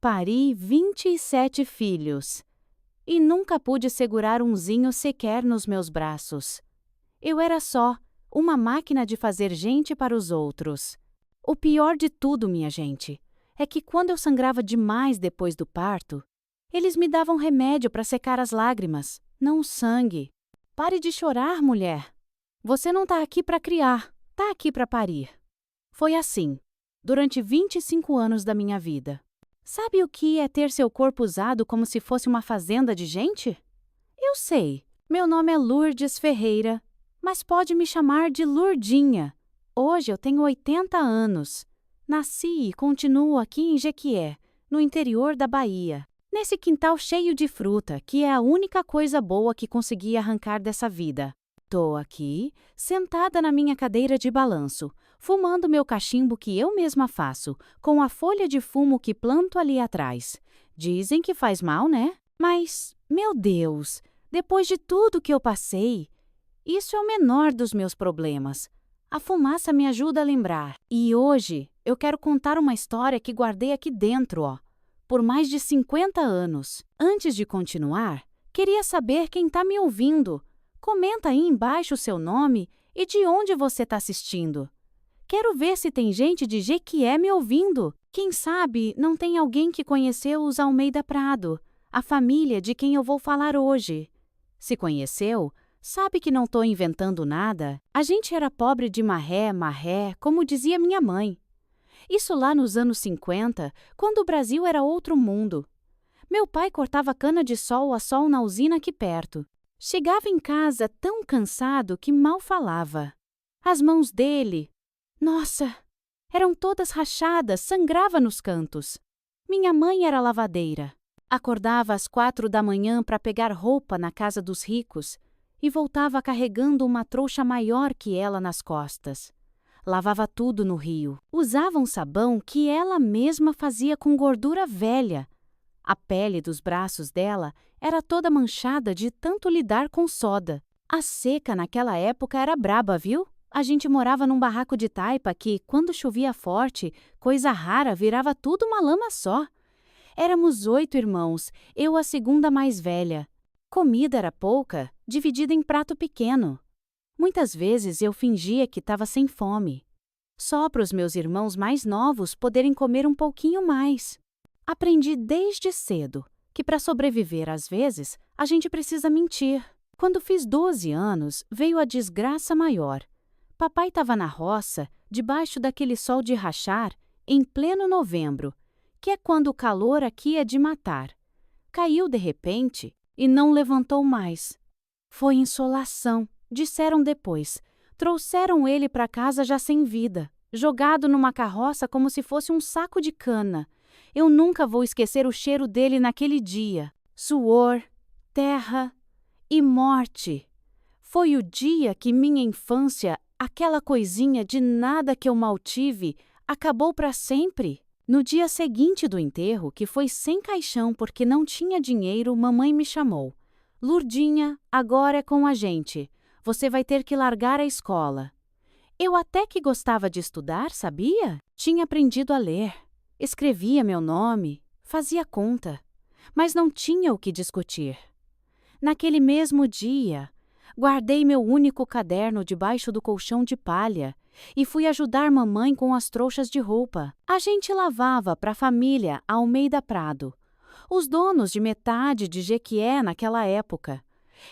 pari 27 filhos. E nunca pude segurar umzinho sequer nos meus braços. Eu era só uma máquina de fazer gente para os outros. O pior de tudo, minha gente, é que quando eu sangrava demais depois do parto, eles me davam remédio para secar as lágrimas, não o sangue. Pare de chorar, mulher. Você não está aqui para criar, está aqui para parir. Foi assim, durante 25 anos da minha vida. Sabe o que é ter seu corpo usado como se fosse uma fazenda de gente? Eu sei, meu nome é Lourdes Ferreira, mas pode me chamar de Lourdinha. Hoje eu tenho 80 anos. Nasci e continuo aqui em Jequié, no interior da Bahia, nesse quintal cheio de fruta, que é a única coisa boa que consegui arrancar dessa vida. Tô aqui, sentada na minha cadeira de balanço, fumando meu cachimbo que eu mesma faço, com a folha de fumo que planto ali atrás. Dizem que faz mal, né? Mas, meu Deus, depois de tudo que eu passei, isso é o menor dos meus problemas. A fumaça me ajuda a lembrar. E hoje eu quero contar uma história que guardei aqui dentro, por mais de 50 anos. Antes de continuar, queria saber quem está me ouvindo. Comenta aí embaixo o seu nome e de onde você está assistindo. Quero ver se tem gente de Jequié me ouvindo. Quem sabe não tem alguém que conheceu os Almeida Prado, a família de quem eu vou falar hoje. Se conheceu, sabe que não estou inventando nada. A gente era pobre de marré, como dizia minha mãe. Isso lá nos anos 50, quando o Brasil era outro mundo. Meu pai cortava cana de sol a sol na usina aqui perto. Chegava em casa tão cansado que mal falava. As mãos dele, nossa, eram todas rachadas, sangrava nos cantos. Minha mãe era lavadeira. Acordava às 4 da manhã para pegar roupa na casa dos ricos e voltava carregando uma trouxa maior que ela nas costas. Lavava tudo no rio. Usava um sabão que ela mesma fazia com gordura velha. A pele dos braços dela era toda manchada de tanto lidar com soda. A seca naquela época era braba, viu? A gente morava num barraco de taipa que, quando chovia forte, coisa rara, virava tudo uma lama só. Éramos 8 irmãos, eu a segunda mais velha. Comida era pouca, dividida em prato pequeno. Muitas vezes eu fingia que estava sem fome. Só para os meus irmãos mais novos poderem comer um pouquinho mais. Aprendi desde cedo que para sobreviver às vezes a gente precisa mentir. Quando fiz 12 anos, veio a desgraça maior. Papai estava na roça, debaixo daquele sol de rachar, em pleno novembro, que é quando o calor aqui é de matar. Caiu de repente e não levantou mais. Foi insolação, disseram depois. Trouxeram ele para casa já sem vida, jogado numa carroça como se fosse um saco de cana. Eu nunca vou esquecer o cheiro dele naquele dia. Suor, terra e morte. Foi o dia que minha infância, aquela coisinha de nada que eu mal tive, acabou para sempre. No dia seguinte do enterro, que foi sem caixão porque não tinha dinheiro, mamãe me chamou. Lourdinha, agora é com a gente. Você vai ter que largar a escola. Eu até que gostava de estudar, sabia? Tinha aprendido a ler. Escrevia meu nome, fazia conta, mas não tinha o que discutir. Naquele mesmo dia, guardei meu único caderno debaixo do colchão de palha e fui ajudar mamãe com as trouxas de roupa. A gente lavava para a família Almeida Prado, os donos de metade de Jequié naquela época.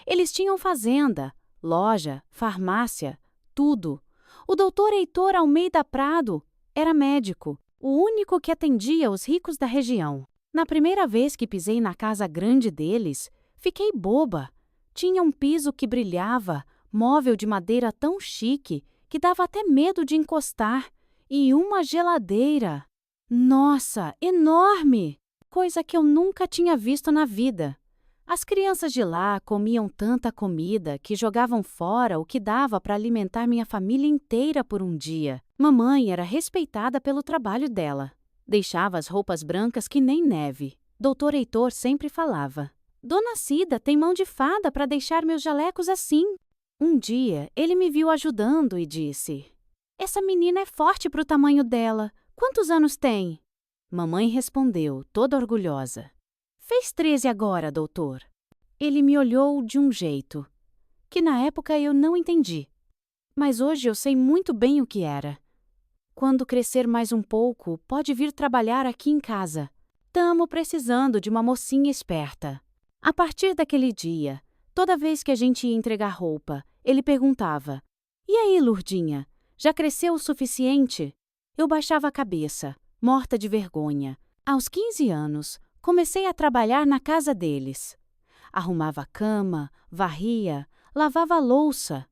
Eles tinham fazenda, loja, farmácia, tudo. O doutor Heitor Almeida Prado era médico, o único que atendia os ricos da região. Na primeira vez que pisei na casa grande deles, fiquei boba. Tinha um piso que brilhava, móvel de madeira tão chique que dava até medo de encostar, e uma geladeira. Nossa, enorme! Coisa que eu nunca tinha visto na vida. As crianças de lá comiam tanta comida que jogavam fora o que dava para alimentar minha família inteira por um dia. Mamãe era respeitada pelo trabalho dela. Deixava as roupas brancas que nem neve. Doutor Heitor sempre falava: Dona Cida tem mão de fada para deixar meus jalecos assim. Um dia, ele me viu ajudando e disse: Essa menina é forte para o tamanho dela. Quantos anos tem? Mamãe respondeu, toda orgulhosa. Fez 13 agora, doutor. Ele me olhou de um jeito que na época eu não entendi. Mas hoje eu sei muito bem o que era. Quando crescer mais um pouco, pode vir trabalhar aqui em casa. Tamo precisando de uma mocinha esperta. A partir daquele dia, toda vez que a gente ia entregar roupa, ele perguntava: E aí, Lurdinha, já cresceu o suficiente? Eu baixava a cabeça, morta de vergonha. Aos 15 anos, comecei a trabalhar na casa deles. Arrumava a cama, varria, lavava a louça.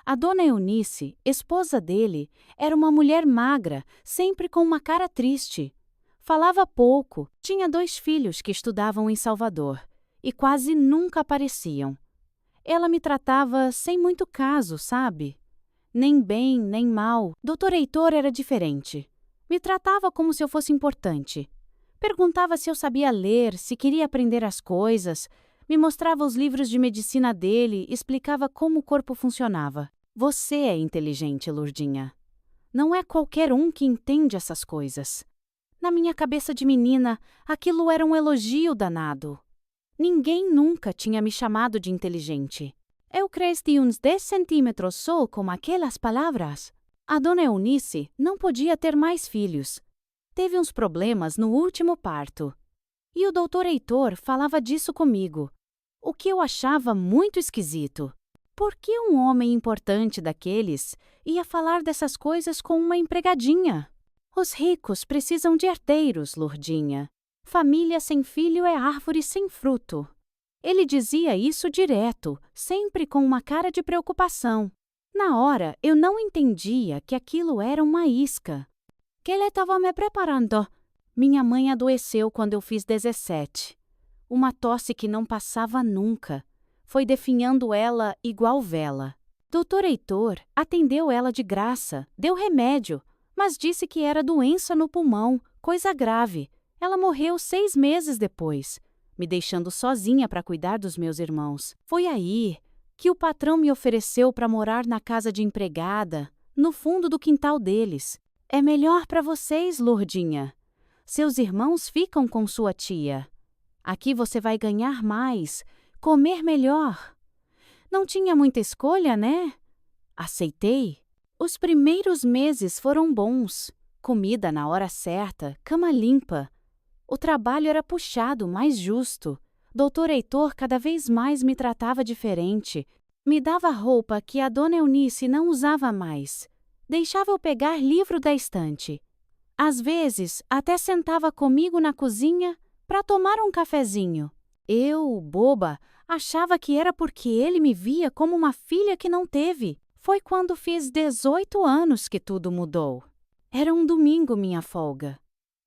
A dona Eunice, esposa dele, era uma mulher magra, sempre com uma cara triste. Falava pouco, tinha 2 filhos que estudavam em Salvador e quase nunca apareciam. Ela me tratava sem muito caso, sabe? Nem bem, nem mal. Dr. Heitor era diferente. Me tratava como se eu fosse importante. Perguntava se eu sabia ler, se queria aprender as coisas, me mostrava os livros de medicina dele, explicava como o corpo funcionava. Você é inteligente, Lurdinha. Não é qualquer um que entende essas coisas. Na minha cabeça de menina, aquilo era um elogio danado. Ninguém nunca tinha me chamado de inteligente. Eu cresci uns 10 centímetros só com aquelas palavras. A dona Eunice não podia ter mais filhos. Teve uns problemas no último parto. E o doutor Heitor falava disso comigo, o que eu achava muito esquisito. Por que um homem importante daqueles ia falar dessas coisas com uma empregadinha? Os ricos precisam de herdeiros, Lurdinha. Família sem filho é árvore sem fruto. Ele dizia isso direto, sempre com uma cara de preocupação. Na hora, eu não entendia que aquilo era uma isca. Que ele estava me preparando. Minha mãe adoeceu quando eu fiz 17. Uma tosse que não passava nunca. Foi definhando ela igual vela. Doutor Heitor atendeu ela de graça, deu remédio, mas disse que era doença no pulmão, coisa grave. Ela morreu 6 meses depois, me deixando sozinha para cuidar dos meus irmãos. Foi aí que o patrão me ofereceu para morar na casa de empregada, no fundo do quintal deles. É melhor para vocês, Lurdinha. Seus irmãos ficam com sua tia. Aqui você vai ganhar mais, comer melhor. Não tinha muita escolha, né? Aceitei. Os primeiros meses foram bons. Comida na hora certa, cama limpa. O trabalho era puxado, mas justo. Doutor Heitor cada vez mais me tratava diferente. Me dava roupa que a dona Eunice não usava mais. Deixava eu pegar livro da estante. Às vezes, até sentava comigo na cozinha para tomar um cafezinho. Eu, boba, achava que era porque ele me via como uma filha que não teve. Foi quando fiz 18 anos que tudo mudou. Era um domingo minha folga.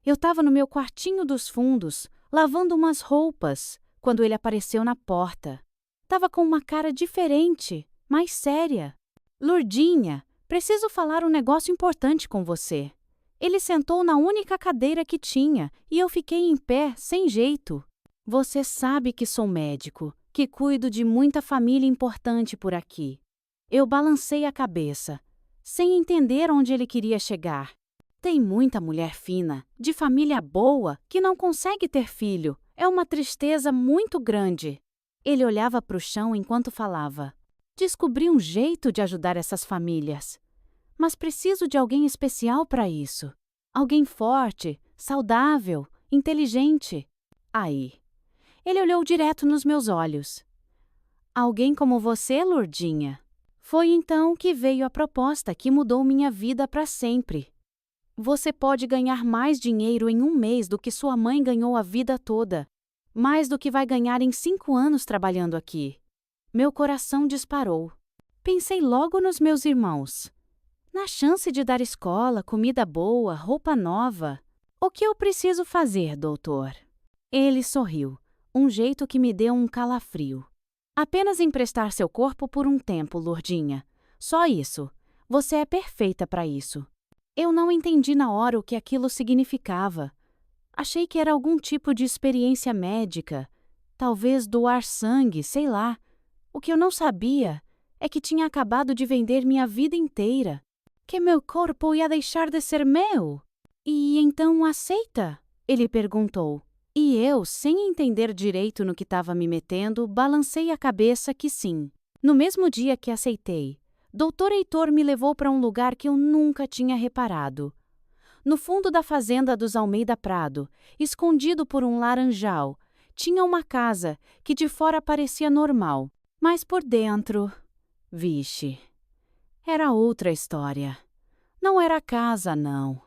Eu estava no meu quartinho dos fundos, lavando umas roupas, quando ele apareceu na porta. Tava com uma cara diferente, mais séria. Lurdinha, preciso falar um negócio importante com você. Ele sentou na única cadeira que tinha e eu fiquei em pé, sem jeito. Você sabe que sou médico, que cuido de muita família importante por aqui. Eu balancei a cabeça, sem entender onde ele queria chegar. Tem muita mulher fina, de família boa, que não consegue ter filho. É uma tristeza muito grande. Ele olhava para o chão enquanto falava. Descobri um jeito de ajudar essas famílias. Mas preciso de alguém especial para isso. Alguém forte, saudável, inteligente. Aí. Ele olhou direto nos meus olhos. Alguém como você, Lurdinha? Foi então que veio a proposta que mudou minha vida para sempre. Você pode ganhar mais dinheiro em 1 mês do que sua mãe ganhou a vida toda. Mais do que vai ganhar em 5 anos trabalhando aqui. Meu coração disparou. Pensei logo nos meus irmãos. Na chance de dar escola, comida boa, roupa nova. O que eu preciso fazer, doutor? Ele sorriu, um jeito que me deu um calafrio. Apenas emprestar seu corpo por um tempo, Lurdinha. Só isso. Você é perfeita para isso. Eu não entendi na hora o que aquilo significava. Achei que era algum tipo de experiência médica. Talvez doar sangue, sei lá. O que eu não sabia é que tinha acabado de vender minha vida inteira. Que meu corpo ia deixar de ser meu. E então aceita? Ele perguntou. E eu, sem entender direito no que estava me metendo, balancei a cabeça que sim. No mesmo dia que aceitei, Dr. Heitor me levou para um lugar que eu nunca tinha reparado. No fundo da fazenda dos Almeida Prado, escondido por um laranjal, tinha uma casa que de fora parecia normal, mas por dentro... Vixe, era outra história. Não era casa, não.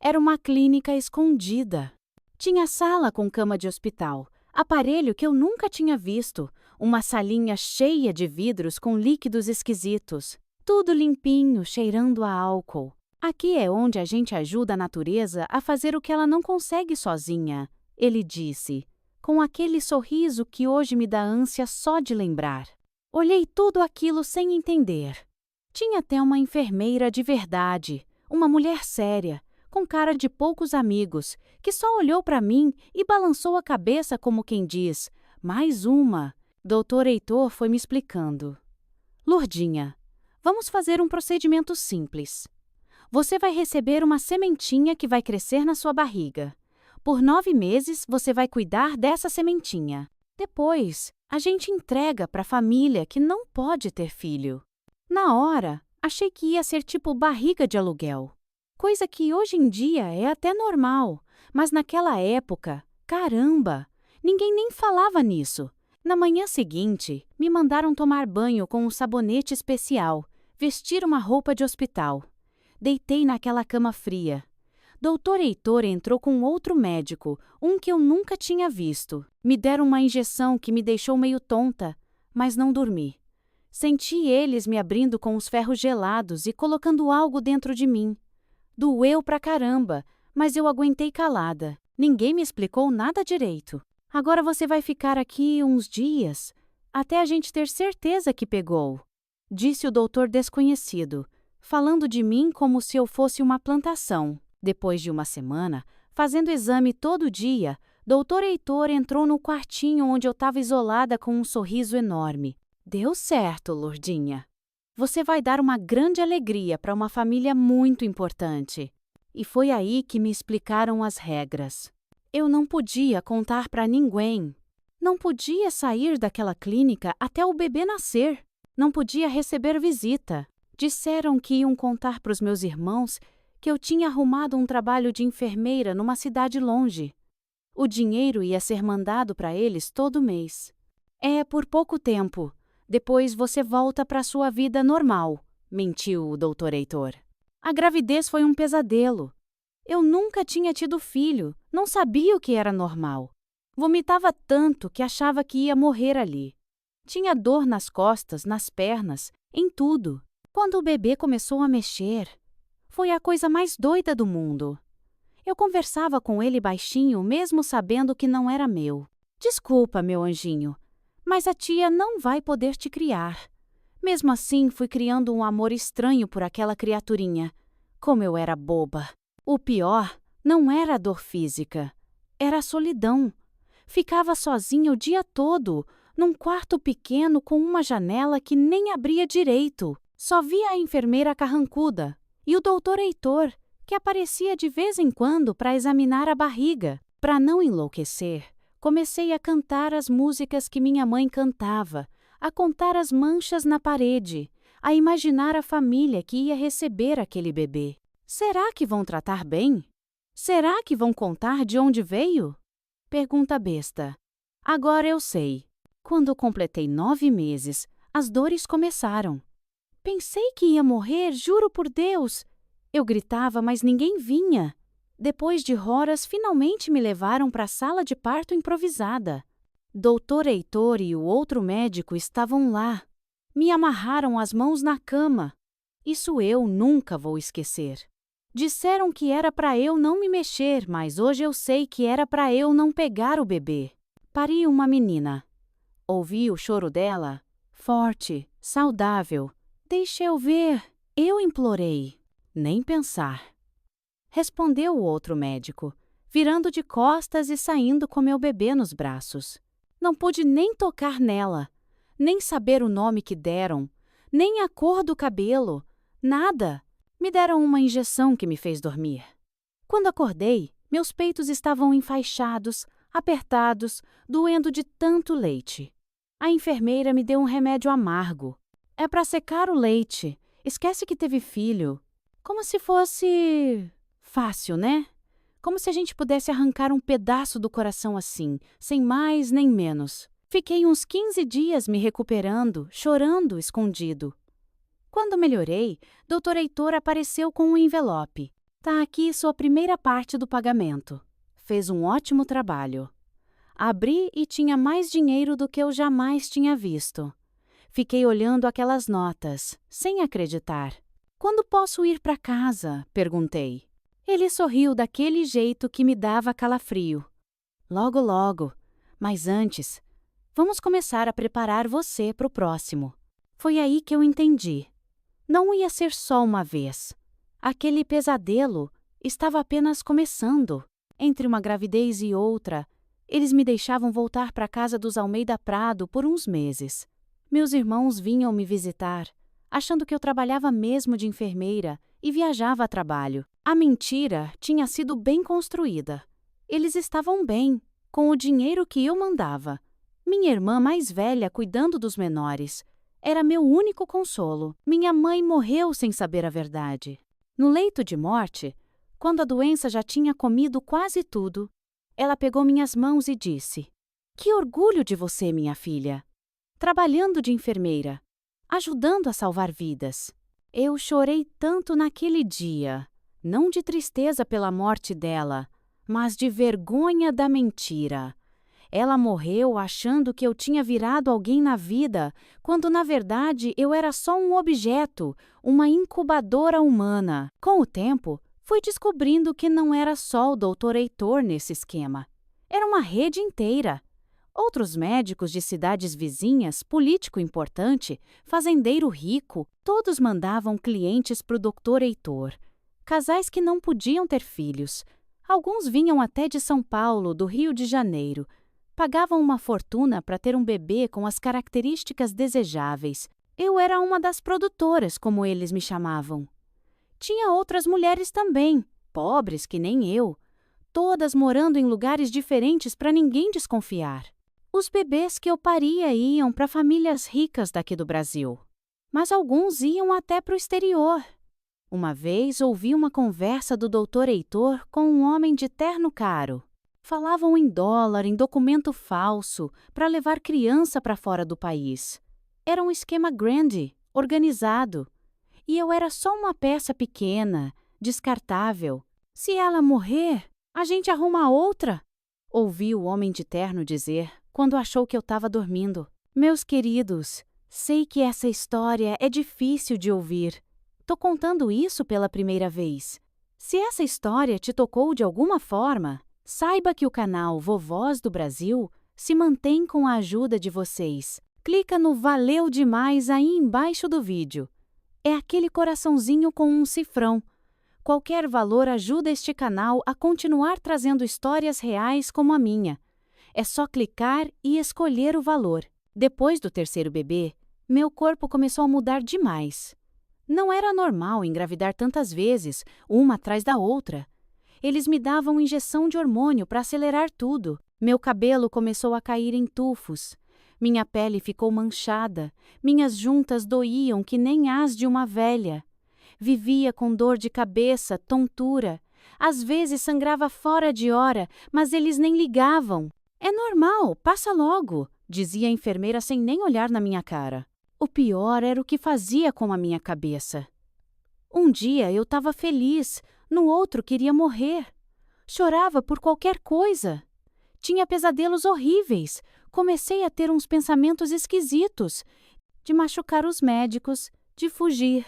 Era uma clínica escondida. Tinha sala com cama de hospital, aparelho que eu nunca tinha visto, uma salinha cheia de vidros com líquidos esquisitos, tudo limpinho, cheirando a álcool. Aqui é onde a gente ajuda a natureza a fazer o que ela não consegue sozinha, ele disse, com aquele sorriso que hoje me dá ânsia só de lembrar. Olhei tudo aquilo sem entender. Tinha até uma enfermeira de verdade, uma mulher séria, com cara de poucos amigos, que só olhou para mim e balançou a cabeça como quem diz, mais uma. Dr. Heitor foi me explicando. Lourdinha, vamos fazer um procedimento simples. Você vai receber uma sementinha que vai crescer na sua barriga. Por 9 meses, você vai cuidar dessa sementinha. Depois, a gente entrega para a família que não pode ter filho. Na hora, achei que ia ser tipo barriga de aluguel. Coisa que hoje em dia é até normal, mas naquela época, caramba, ninguém nem falava nisso. Na manhã seguinte, me mandaram tomar banho com um sabonete especial, vestir uma roupa de hospital. Deitei naquela cama fria. Dr. Heitor entrou com outro médico, um que eu nunca tinha visto. Me deram uma injeção que me deixou meio tonta, mas não dormi. Senti eles me abrindo com os ferros gelados e colocando algo dentro de mim. Doeu pra caramba, mas eu aguentei calada. Ninguém me explicou nada direito. Agora você vai ficar aqui uns dias, até a gente ter certeza que pegou, disse o doutor desconhecido, falando de mim como se eu fosse uma plantação. Depois de uma semana, fazendo exame todo dia, Dr. Heitor entrou no quartinho onde eu estava isolada com um sorriso enorme. Deu certo, Lourdinha. Você vai dar uma grande alegria para uma família muito importante. E foi aí que me explicaram as regras. Eu não podia contar para ninguém. Não podia sair daquela clínica até o bebê nascer. Não podia receber visita. Disseram que iam contar para os meus irmãos que eu tinha arrumado um trabalho de enfermeira numa cidade longe. O dinheiro ia ser mandado para eles todo mês. É por pouco tempo. Depois você volta para sua vida normal, mentiu o Dr. Heitor. A gravidez foi um pesadelo. Eu nunca tinha tido filho, não sabia o que era normal. Vomitava tanto que achava que ia morrer ali. Tinha dor nas costas, nas pernas, em tudo. Quando o bebê começou a mexer, foi a coisa mais doida do mundo. Eu conversava com ele baixinho, mesmo sabendo que não era meu. Desculpa, meu anjinho, mas a tia não vai poder te criar. Mesmo assim, fui criando um amor estranho por aquela criaturinha. Como eu era boba. O pior não era a dor física, era a solidão. Ficava sozinha o dia todo, num quarto pequeno com uma janela que nem abria direito. Só via a enfermeira carrancuda e o Dr. Heitor, que aparecia de vez em quando para examinar a barriga. Para não enlouquecer, comecei a cantar as músicas que minha mãe cantava, a contar as manchas na parede, a imaginar a família que ia receber aquele bebê. Será que vão tratar bem? Será que vão contar de onde veio? Pergunta besta. Agora eu sei. Quando completei 9 meses, as dores começaram. Pensei que ia morrer, juro por Deus. Eu gritava, mas ninguém vinha. Depois de horas, finalmente me levaram para a sala de parto improvisada. Dr. Heitor e o outro médico estavam lá. Me amarraram as mãos na cama. Isso eu nunca vou esquecer. Disseram que era para eu não me mexer, mas hoje eu sei que era para eu não pegar o bebê. Pari uma menina. Ouvi o choro dela, forte, saudável. Deixa eu ver, eu implorei. Nem pensar. Respondeu o outro médico, virando de costas e saindo com meu bebê nos braços. Não pude nem tocar nela, nem saber o nome que deram, nem a cor do cabelo, nada. Me deram uma injeção que me fez dormir. Quando acordei, Meus peitos estavam enfaixados, apertados, doendo de tanto leite. A enfermeira me deu um remédio amargo. É para secar o leite. Esquece que teve filho. Como se fosse fácil, né? Como se a gente pudesse arrancar um pedaço do coração assim, sem mais nem menos. Fiquei uns 15 dias me recuperando, chorando escondido. Quando melhorei, Dr. Heitor apareceu com um envelope. Tá aqui sua primeira parte do pagamento. Fez um ótimo trabalho. Abri e tinha mais dinheiro do que eu jamais tinha visto. Fiquei olhando aquelas notas, sem acreditar. Quando posso ir para casa? Perguntei. Ele sorriu daquele jeito que me dava calafrio. Logo, logo. Mas antes, vamos começar a preparar você para o próximo. Foi aí que eu entendi. Não ia ser só uma vez. Aquele pesadelo estava apenas começando. Entre uma gravidez e outra, eles me deixavam voltar para a casa dos Almeida Prado por uns meses. Meus irmãos vinham me visitar, achando que eu trabalhava mesmo de enfermeira e viajava a trabalho. A mentira tinha sido bem construída. Eles estavam bem, com o dinheiro que eu mandava. Minha irmã mais velha cuidando dos menores. Era meu único consolo. Minha mãe morreu sem saber a verdade. No leito de morte, quando a doença já tinha comido quase tudo, ela pegou minhas mãos e disse: "Que orgulho de você, minha filha! Trabalhando de enfermeira, ajudando a salvar vidas." Eu chorei tanto naquele dia, não de tristeza pela morte dela, mas de vergonha da mentira. Ela morreu achando que eu tinha virado alguém na vida, quando na verdade eu era só um objeto, uma incubadora humana. Com o tempo, fui descobrindo que não era só o Dr. Heitor nesse esquema. Era uma rede inteira. Outros médicos de cidades vizinhas, político importante, fazendeiro rico, todos mandavam clientes para o Dr. Heitor. Casais que não podiam ter filhos. Alguns vinham até de São Paulo, do Rio de Janeiro. Pagavam uma fortuna para ter um bebê com as características desejáveis. Eu era uma das produtoras, como eles me chamavam. Tinha outras mulheres também, pobres que nem eu, todas morando em lugares diferentes para ninguém desconfiar. Os bebês que eu paria iam para famílias ricas daqui do Brasil, mas alguns iam até para o exterior. Uma vez ouvi uma conversa do Dr. Heitor com um homem de terno caro. Falavam em dólar, em documento falso, para levar criança para fora do país. Era um esquema grande, organizado. E eu era só uma peça pequena, descartável. Se ela morrer, a gente arruma outra. Ouvi o homem de terno dizer, quando achou que eu estava dormindo. Meus queridos, sei que essa história é difícil de ouvir. Tô contando isso pela primeira vez. Se essa história te tocou de alguma forma, saiba que o canal Vovós do Brasil se mantém com a ajuda de vocês. Clica no Valeu Demais aí embaixo do vídeo. É aquele coraçãozinho com um cifrão. Qualquer valor ajuda este canal a continuar trazendo histórias reais como a minha. É só clicar e escolher o valor. Depois do terceiro bebê, meu corpo começou a mudar demais. Não era normal engravidar tantas vezes, uma atrás da outra. Eles me davam injeção de hormônio para acelerar tudo. Meu cabelo começou a cair em tufos. Minha pele ficou manchada. Minhas juntas doíam que nem as de uma velha. Vivia com dor de cabeça, tontura. Às vezes sangrava fora de hora, mas eles nem ligavam. "É normal, passa logo", dizia a enfermeira sem nem olhar na minha cara. O pior era o que fazia com a minha cabeça. Um dia eu estava feliz, no outro queria morrer. Chorava por qualquer coisa. Tinha pesadelos horríveis. Comecei a ter uns pensamentos esquisitos, de machucar os médicos, de fugir,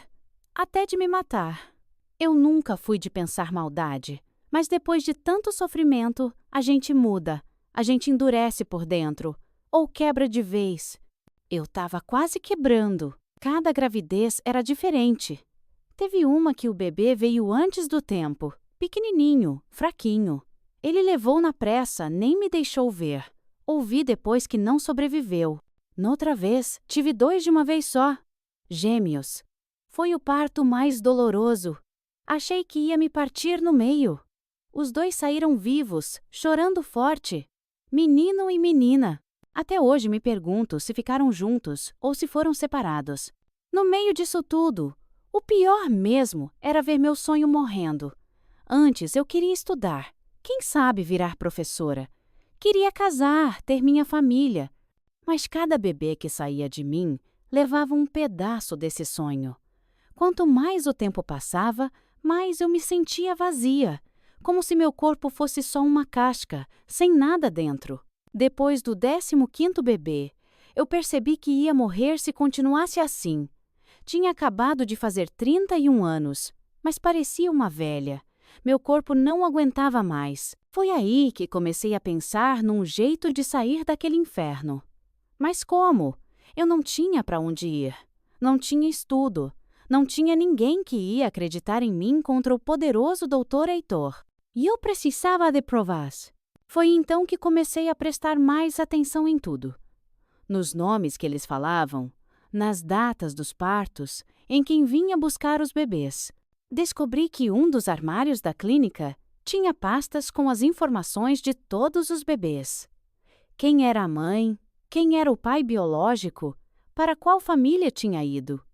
até de me matar. Eu nunca fui de pensar maldade, mas depois de tanto sofrimento, a gente muda, a gente endurece por dentro, ou quebra de vez. Eu estava quase quebrando. Cada gravidez era diferente. Teve uma que o bebê veio antes do tempo, pequenininho, fraquinho. Ele levou na pressa, nem me deixou ver. Ouvi depois que não sobreviveu. Noutra vez, tive 2 de uma vez só. Gêmeos. Foi o parto mais doloroso. Achei que ia me partir no meio. Os dois saíram vivos, chorando forte. Menino e menina. Até hoje me pergunto se ficaram juntos ou se foram separados. No meio disso tudo, o pior mesmo era ver meu sonho morrendo. Antes eu queria estudar, quem sabe virar professora. Queria casar, ter minha família. Mas cada bebê que saía de mim levava um pedaço desse sonho. Quanto mais o tempo passava, mais eu me sentia vazia, como se meu corpo fosse só uma casca, sem nada dentro. Depois do 15º bebê, eu percebi que ia morrer se continuasse assim. Tinha acabado de fazer 31 anos, mas parecia uma velha. Meu corpo não aguentava mais. Foi aí que comecei a pensar num jeito de sair daquele inferno. Mas como? Eu não tinha para onde ir. Não tinha estudo. Não tinha ninguém que ia acreditar em mim contra o poderoso Dr. Heitor. E eu precisava de provas. Foi então que comecei a prestar mais atenção em tudo. Nos nomes que eles falavam, nas datas dos partos, em quem vinha buscar os bebês. Descobri que um dos armários da clínica tinha pastas com as informações de todos os bebês. Quem era a mãe, quem era o pai biológico, para qual família tinha ido,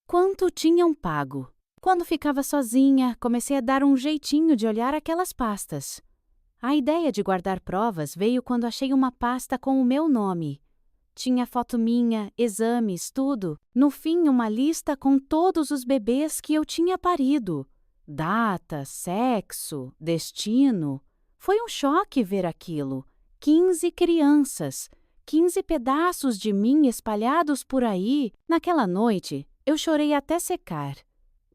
quanto tinham pago. Quando ficava sozinha, comecei a dar um jeitinho de olhar aquelas pastas. A ideia de guardar provas veio quando achei uma pasta com o meu nome. Tinha foto minha, exames, tudo. No fim, uma lista com todos os bebês que eu tinha parido. Data, sexo, destino. Foi um choque ver aquilo. 15 crianças, 15 pedaços de mim espalhados por aí. Naquela noite, eu chorei até secar.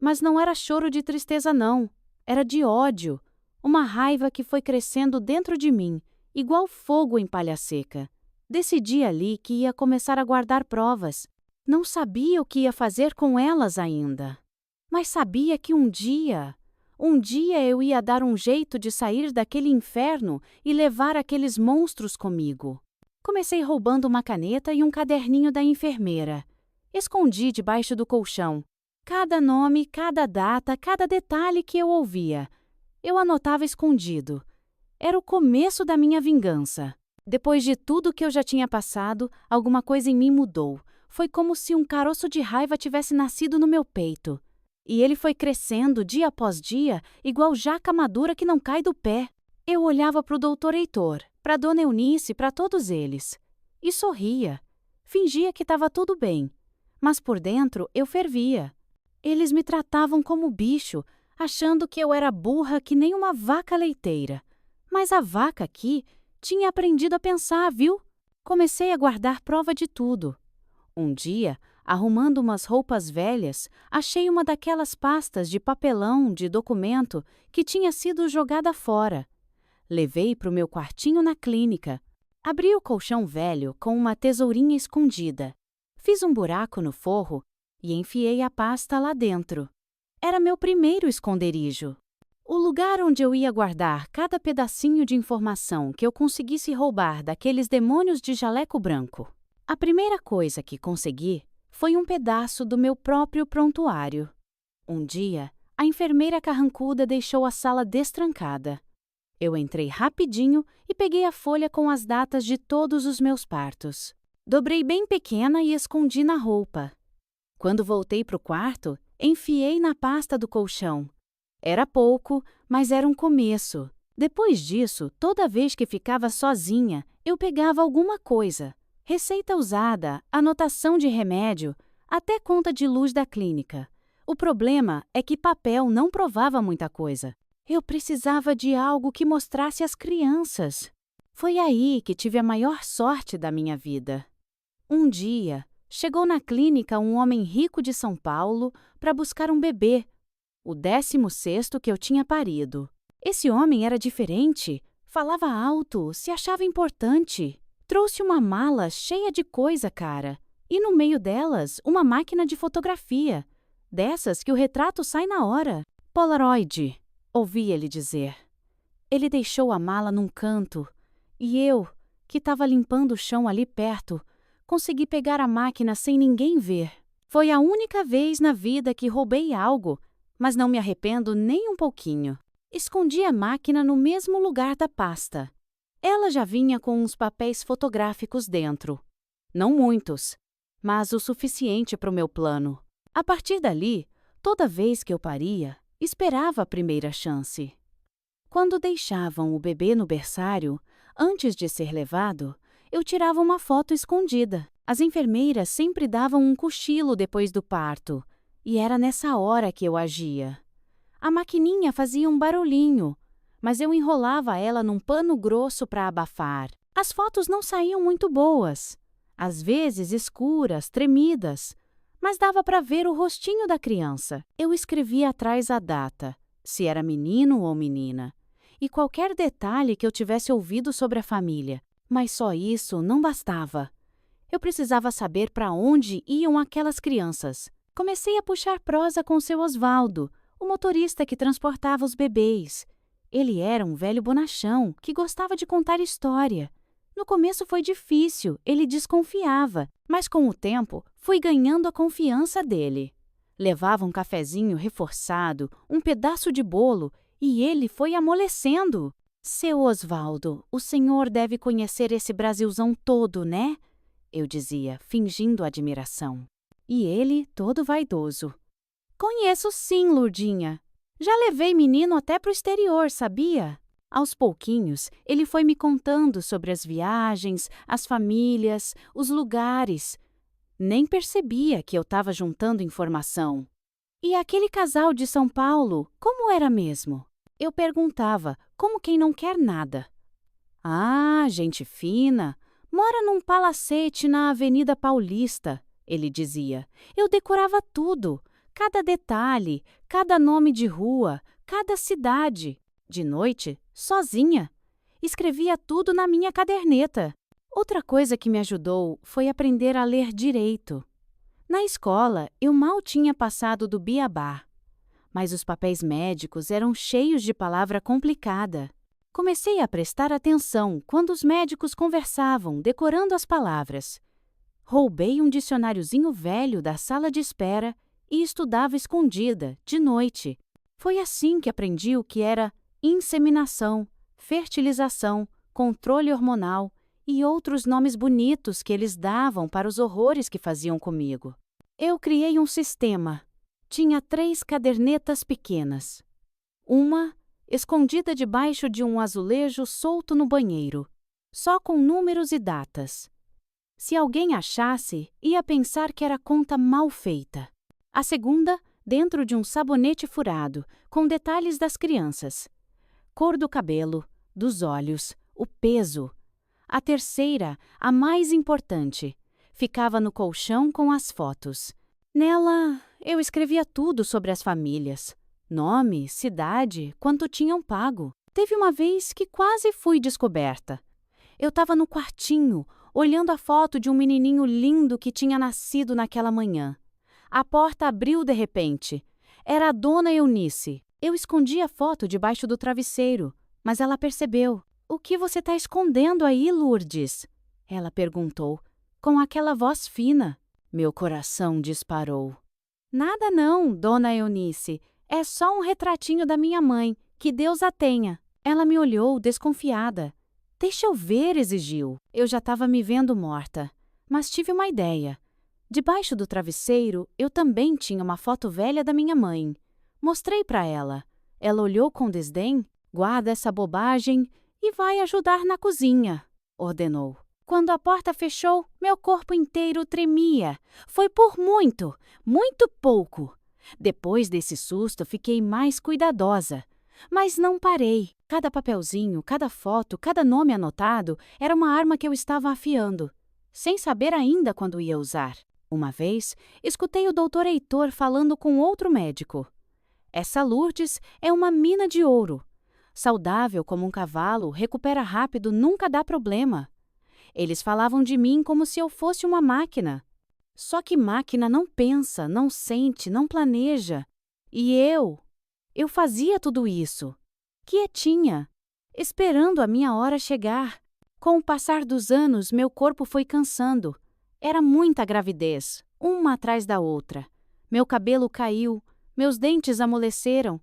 Mas não era choro de tristeza, não. Era de ódio. Uma raiva que foi crescendo dentro de mim, igual fogo em palha seca. Decidi ali que ia começar a guardar provas. Não sabia o que ia fazer com elas ainda. Mas sabia que um dia eu ia dar um jeito de sair daquele inferno e levar aqueles monstros comigo. Comecei roubando uma caneta e um caderninho da enfermeira. Escondi debaixo do colchão. Cada nome, cada data, cada detalhe que eu ouvia. Eu anotava escondido. Era o começo da minha vingança. Depois de tudo que eu já tinha passado, alguma coisa em mim mudou. Foi como se um caroço de raiva tivesse nascido no meu peito. E ele foi crescendo dia após dia, igual jaca madura que não cai do pé. Eu olhava para o Dr. Heitor, para Dona Eunice, para todos eles. E sorria. Fingia que estava tudo bem. Mas por dentro eu fervia. Eles me tratavam como bicho, achando que eu era burra que nem uma vaca leiteira. Mas a vaca aqui tinha aprendido a pensar, viu? Comecei a guardar prova de tudo. Um dia, arrumando umas roupas velhas, achei uma daquelas pastas de papelão de documento que tinha sido jogada fora. Levei para o meu quartinho na clínica. Abri o colchão velho com uma tesourinha escondida. Fiz um buraco no forro e enfiei a pasta lá dentro. Era meu primeiro esconderijo. O lugar onde eu ia guardar cada pedacinho de informação que eu conseguisse roubar daqueles demônios de jaleco branco. A primeira coisa que consegui foi um pedaço do meu próprio prontuário. Um dia, a enfermeira carrancuda deixou a sala destrancada. Eu entrei rapidinho e peguei a folha com as datas de todos os meus partos. Dobrei bem pequena e escondi na roupa. Quando voltei para o quarto, enfiei na pasta do colchão. Era pouco, mas era um começo. Depois disso, toda vez que ficava sozinha, eu pegava alguma coisa. Receita usada, anotação de remédio, até conta de luz da clínica. O problema é que papel não provava muita coisa. Eu precisava de algo que mostrasse às crianças. Foi aí que tive a maior sorte da minha vida. Um dia, chegou na clínica um homem rico de São Paulo para buscar um bebê, o 16º que eu tinha parido. Esse homem era diferente, falava alto, se achava importante. Trouxe uma mala cheia de coisa, cara. E no meio delas, uma máquina de fotografia. Dessas que o retrato sai na hora. Polaroid, ouvi ele dizer. Ele deixou a mala num canto. E eu, que estava limpando o chão ali perto, consegui pegar a máquina sem ninguém ver. Foi a única vez na vida que roubei algo, mas não me arrependo nem um pouquinho. Escondi a máquina no mesmo lugar da pasta. Ela já vinha com uns papéis fotográficos dentro. Não muitos, mas o suficiente para o meu plano. A partir dali, toda vez que eu paria, esperava a primeira chance. Quando deixavam o bebê no berçário, antes de ser levado, eu tirava uma foto escondida. As enfermeiras sempre davam um cochilo depois do parto, e era nessa hora que eu agia. A maquininha fazia um barulhinho, mas eu enrolava ela num pano grosso para abafar. As fotos não saíam muito boas, às vezes escuras, tremidas, mas dava para ver o rostinho da criança. Eu escrevia atrás a data, se era menino ou menina, e qualquer detalhe que eu tivesse ouvido sobre a família. Mas só isso não bastava. Eu precisava saber para onde iam aquelas crianças. Comecei a puxar prosa com seu Osvaldo, o motorista que transportava os bebês. Ele era um velho bonachão que gostava de contar história. No começo foi difícil, ele desconfiava, mas com o tempo fui ganhando a confiança dele. Levava um cafezinho reforçado, um pedaço de bolo, e ele foi amolecendo. Seu Osvaldo, o senhor deve conhecer esse Brasilzão todo, né? Eu dizia, fingindo admiração. E ele, todo vaidoso. Conheço sim, Lurdinha. Já levei menino até pro exterior, sabia? Aos pouquinhos, ele foi me contando sobre as viagens, as famílias, os lugares. Nem percebia que eu estava juntando informação. E aquele casal de São Paulo, como era mesmo? Eu perguntava, como quem não quer nada. Ah, gente fina. Mora num palacete na Avenida Paulista, ele dizia. Eu decorava tudo. Cada detalhe, cada nome de rua, cada cidade. De noite, sozinha. Escrevia tudo na minha caderneta. Outra coisa que me ajudou foi aprender a ler direito. Na escola, eu mal tinha passado do beabá, mas os papéis médicos eram cheios de palavra complicada. Comecei a prestar atenção quando os médicos conversavam, decorando as palavras. Roubei um dicionáriozinho velho da sala de espera e estudava escondida, de noite. Foi assim que aprendi o que era inseminação, fertilização, controle hormonal e outros nomes bonitos que eles davam para os horrores que faziam comigo. Eu criei um sistema. Tinha 3 cadernetas pequenas. Uma escondida debaixo de um azulejo solto no banheiro, só com números e datas. Se alguém achasse, ia pensar que era conta mal feita. A segunda, dentro de um sabonete furado, com detalhes das crianças. Cor do cabelo, dos olhos, o peso. A terceira, a mais importante, ficava no colchão com as fotos. Nela, eu escrevia tudo sobre as famílias. Nome, cidade, quanto tinham pago. Teve uma vez que quase fui descoberta. Eu estava no quartinho, olhando a foto de um menininho lindo que tinha nascido naquela manhã. A porta abriu de repente. Era a dona Eunice. Eu escondi a foto debaixo do travesseiro, mas ela percebeu. "O que você está escondendo aí, Lourdes?" Ela perguntou, com aquela voz fina. Meu coração disparou. "Nada não, dona Eunice. É só um retratinho da minha mãe, que Deus a tenha." Ela me olhou, desconfiada. "Deixa eu ver", exigiu. Eu já estava me vendo morta, mas tive uma ideia. Debaixo do travesseiro, eu também tinha uma foto velha da minha mãe. Mostrei para ela. Ela olhou com desdém. "Guarda essa bobagem e vai ajudar na cozinha", ordenou. Quando a porta fechou, meu corpo inteiro tremia. Foi por muito, muito pouco. Depois desse susto, fiquei mais cuidadosa. Mas não parei. Cada papelzinho, cada foto, cada nome anotado era uma arma que eu estava afiando, sem saber ainda quando ia usar. Uma vez, escutei o Dr. Heitor falando com outro médico. "Essa Lourdes é uma mina de ouro. Saudável como um cavalo, recupera rápido, nunca dá problema." Eles falavam de mim como se eu fosse uma máquina. Só que máquina não pensa, não sente, não planeja. E eu fazia tudo isso, quietinha, esperando a minha hora chegar. Com o passar dos anos, meu corpo foi cansando. Era muita gravidez, uma atrás da outra. Meu cabelo caiu, meus dentes amoleceram.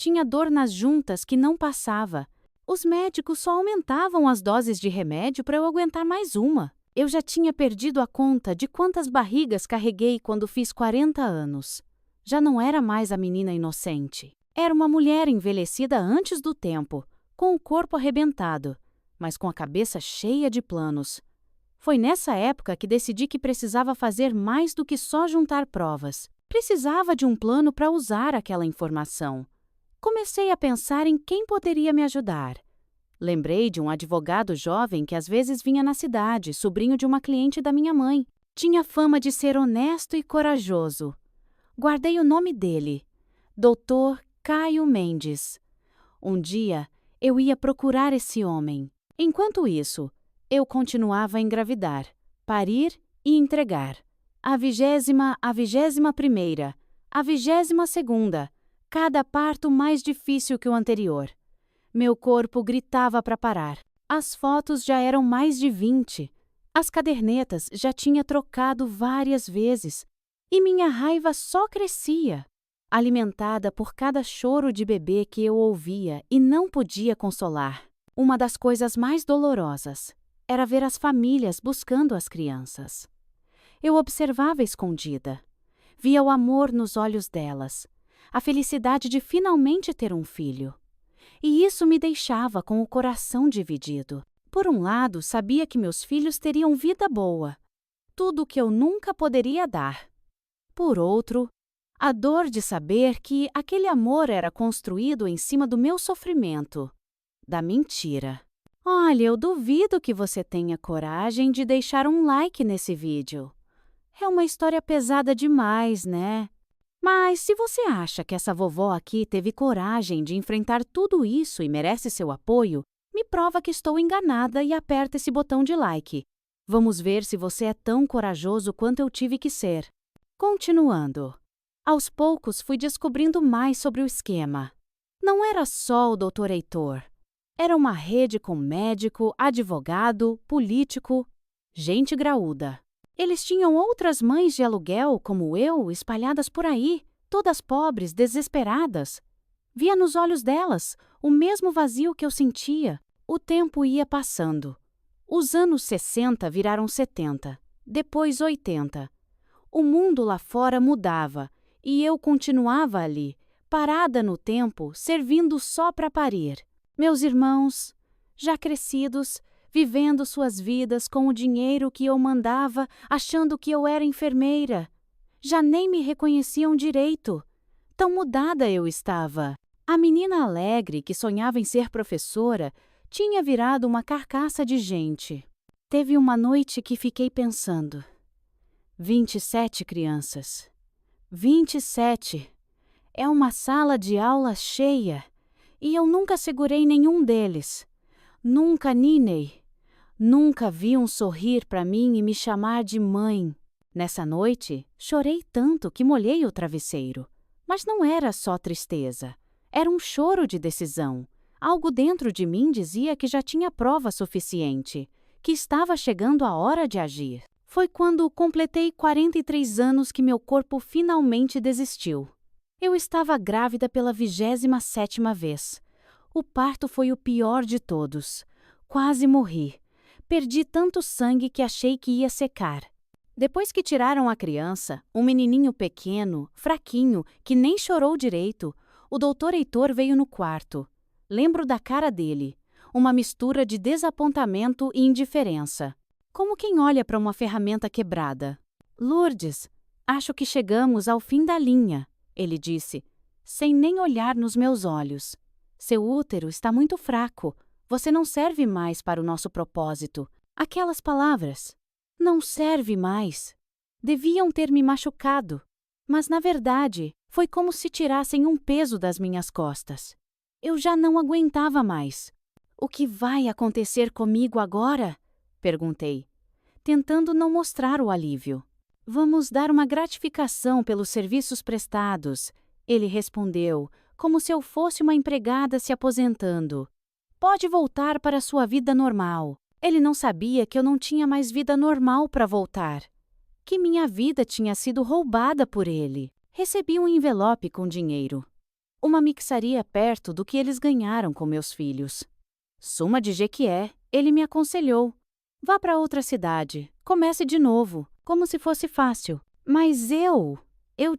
Tinha dor nas juntas que não passava. Os médicos só aumentavam as doses de remédio para eu aguentar mais uma. Eu já tinha perdido a conta de quantas barrigas carreguei quando fiz 40 anos. Já não era mais a menina inocente. Era uma mulher envelhecida antes do tempo, com o corpo arrebentado, mas com a cabeça cheia de planos. Foi nessa época que decidi que precisava fazer mais do que só juntar provas. Precisava de um plano para usar aquela informação. Comecei a pensar em quem poderia me ajudar. Lembrei de um advogado jovem que às vezes vinha na cidade, sobrinho de uma cliente da minha mãe. Tinha fama de ser honesto e corajoso. Guardei o nome dele, Dr. Caio Mendes. Um dia, eu ia procurar esse homem. Enquanto isso, eu continuava a engravidar, parir e entregar. A 20ª, a 21ª, a 22ª, cada parto mais difícil que o anterior. Meu corpo gritava para parar. As fotos já eram mais de 20. As cadernetas já tinha trocado várias vezes. E minha raiva só crescia, alimentada por cada choro de bebê que eu ouvia e não podia consolar. Uma das coisas mais dolorosas era ver as famílias buscando as crianças. Eu observava escondida. Via o amor nos olhos delas, a felicidade de finalmente ter um filho. E isso me deixava com o coração dividido. Por um lado, sabia que meus filhos teriam vida boa, tudo o que eu nunca poderia dar. Por outro, a dor de saber que aquele amor era construído em cima do meu sofrimento, da mentira. Olha, eu duvido que você tenha coragem de deixar um like nesse vídeo. É uma história pesada demais, né? Mas se você acha que essa vovó aqui teve coragem de enfrentar tudo isso e merece seu apoio, me prova que estou enganada e aperta esse botão de like. Vamos ver se você é tão corajoso quanto eu tive que ser. Continuando. Aos poucos fui descobrindo mais sobre o esquema. Não era só o Dr. Heitor. Era uma rede com médico, advogado, político, gente graúda. Eles tinham outras mães de aluguel, como eu, espalhadas por aí, todas pobres, desesperadas. Via nos olhos delas o mesmo vazio que eu sentia. O tempo ia passando. Os anos 60 viraram 70, depois 80. O mundo lá fora mudava e eu continuava ali, parada no tempo, servindo só para parir. Meus irmãos, já crescidos, vivendo suas vidas com o dinheiro que eu mandava, achando que eu era enfermeira. Já nem me reconheciam direito. Tão mudada eu estava. A menina alegre que sonhava em ser professora tinha virado uma carcaça de gente. Teve uma noite que fiquei pensando. 27 crianças. 27. É uma sala de aula cheia. E eu nunca segurei nenhum deles. Nunca ninei. Nunca vi um sorrir para mim e me chamar de mãe. Nessa noite, chorei tanto que molhei o travesseiro. Mas não era só tristeza. Era um choro de decisão. Algo dentro de mim dizia que já tinha prova suficiente, que estava chegando a hora de agir. Foi quando completei 43 anos que meu corpo finalmente desistiu. Eu estava grávida pela 27ª vez. O parto foi o pior de todos. Quase morri. Perdi tanto sangue que achei que ia secar. Depois que tiraram a criança, um menininho pequeno, fraquinho, que nem chorou direito, o Dr. Heitor veio no quarto. Lembro da cara dele, uma mistura de desapontamento e indiferença. Como quem olha para uma ferramenta quebrada. Lourdes, acho que chegamos ao fim da linha, ele disse, sem nem olhar nos meus olhos. Seu útero está muito fraco. Você não serve mais para o nosso propósito. Aquelas palavras. Não serve mais. Deviam ter me machucado. Mas, na verdade, foi como se tirassem um peso das minhas costas. Eu já não aguentava mais. O que vai acontecer comigo agora? Perguntei, tentando não mostrar o alívio. Vamos dar uma gratificação pelos serviços prestados, ele respondeu, como se eu fosse uma empregada se aposentando. Pode voltar para sua vida normal. Ele não sabia que eu não tinha mais vida normal para voltar. Que minha vida tinha sido roubada por ele. Recebi um envelope com dinheiro. uma mixaria perto do que eles ganharam com meus filhos. Suma de Jequié, ele me aconselhou. Vá para outra cidade, comece de novo, como se fosse fácil. Mas eu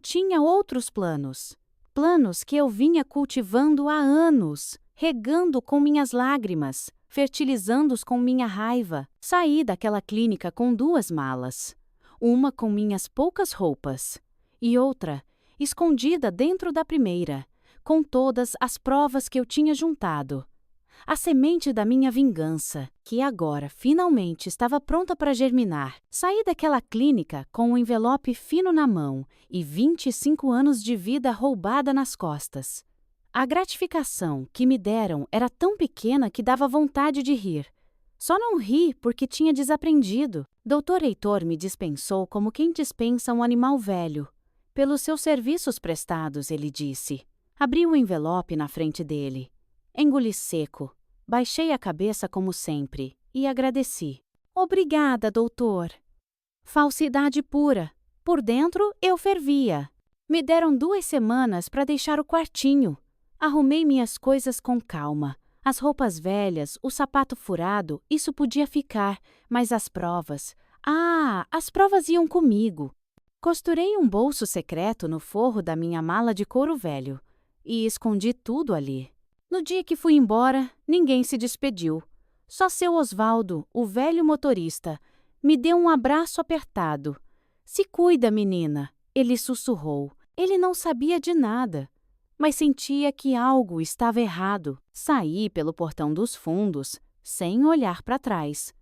tinha outros planos. Planos que eu vinha cultivando há anos, regando com minhas lágrimas, fertilizando-os com minha raiva. Saí daquela clínica com 2 malas. Uma com minhas poucas roupas e outra escondida dentro da primeira, com todas as provas que eu tinha juntado. A semente da minha vingança, que agora finalmente estava pronta para germinar. Saí daquela clínica com um envelope fino na mão e 25 anos de vida roubada nas costas. A gratificação que me deram era tão pequena que dava vontade de rir. Só não ri porque tinha desaprendido. Dr. Heitor me dispensou como quem dispensa um animal velho. Pelos seus serviços prestados, ele disse. Abri o envelope na frente dele. Engoli seco, baixei a cabeça como sempre e agradeci. Obrigada, doutor. Falsidade pura. Por dentro, eu fervia. Me deram 2 semanas para deixar o quartinho. Arrumei minhas coisas com calma. As roupas velhas, o sapato furado, isso podia ficar, mas as provas... as provas iam comigo. Costurei um bolso secreto no forro da minha mala de couro velho e escondi tudo ali. No dia que fui embora, ninguém se despediu. Só seu Osvaldo, o velho motorista, me deu um abraço apertado. Se cuida, menina, ele sussurrou. Ele não sabia de nada, mas sentia que algo estava errado. Saí pelo portão dos fundos, sem olhar para trás.